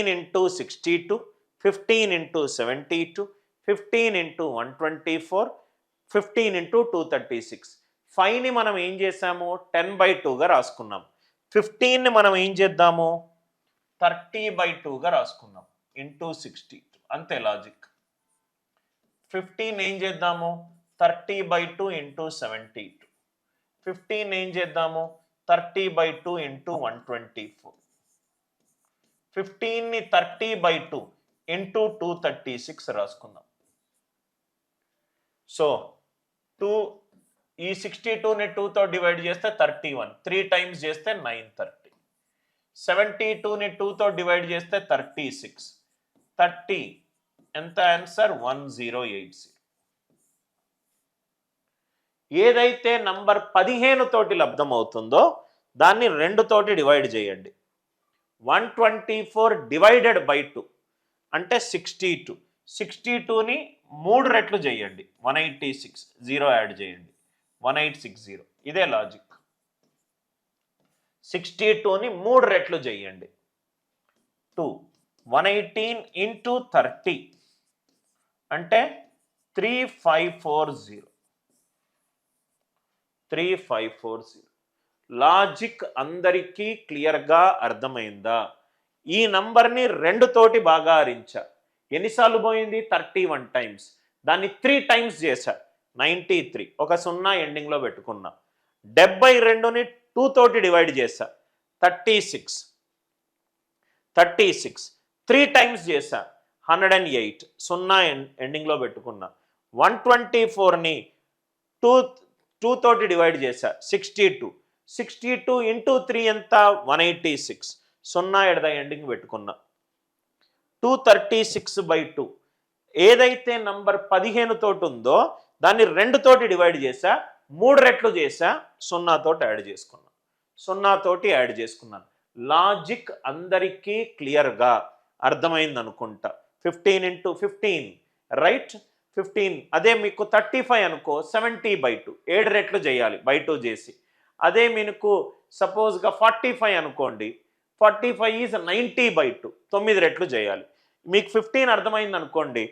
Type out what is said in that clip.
into 62, 15 into 72, 15 into 124, 15 into 236. 5ని మనం ఏం చేసాము 10/2గా రాసుకున్నాం. 15ని మనం ఏం చేద్దాము 30/2గా రాసుకున్నాం ఇంటూ 62. అంతే లాజిక్. 15 ఏం చేద్దాము 30/2 ఇంటూ 72. 15 ఏం చేద్దాము 30/2 ఇంటూ 124. 15ని 30/2 ఇంటూ 236 రాసుకుందాం. సో 2 ఈ 62ని 2తో డివైడ్ చేస్తే 31, 3 టైమ్స్ చేస్తే 930. 72ని 2తో డివైడ్ చేస్తే 36, 30 ఎంత ఆన్సర్ 1080. ఏదైతే నంబర్ 15 తోటి లబ్ధం అవుతుందో దాన్ని 2 తోటి డివైడ్ చేయండి. 124 డివైడెడ్ బై 2 అంటే 62. 62ని 3 రెట్లు చేయండి 186, 0 యాడ్ చేయండి 1860. ఇదే లాజిక్. 62ని 3 రెట్లు చేయండి 2, 118 ఇంటూ 30 అంటే 3540. 3540. లాజిక్ అందరికీ క్లియర్గా అర్థమైందా? ఈ నంబర్ని 2 తోటి భాగారించా. ఎన్నిసార్లు పోయింది 31 టైమ్స్. దాన్ని 3 టైమ్స్ చేశా 93, ఒక 0 ఎండింగ్లో పెట్టుకున్నా. 72ని 2 తోటి డివైడ్ చేశా 36, 3 టైమ్స్ చేశా 108, 0 ఎండింగ్లో పెట్టుకున్నా. 124ని 2 తోటి డివైడ్ చేశా 62 ఇంటూ 3 ఎంత 186, 0 ఎట్ ద ఎండింగ్ పెట్టుకున్నా. 236/2 ఏదైతే నంబర్ 15 తోటి ఉందో దాన్ని 2 తోటి డివైడ్ చేశా, 3 రెట్లు చేశా, 0 తోటి యాడ్ చేసుకున్నా. 0 తోటి యాడ్ చేసుకున్నాను. లాజిక్ అందరికీ క్లియర్గా అర్థమైంది అనుకుంటా. 15 ఇంటూ 15 రైట్. 15 అదే మీకు 35 అనుకో 70/2 7 రెట్లు చేయాలి బై 2 చేసి. అదే మీకు సపోజ్గా 45 అనుకోండి, 45 ఈజ్ 90/2 9 రెట్లు చేయాలి. మీకు 15 అర్థమైంది అనుకోండి,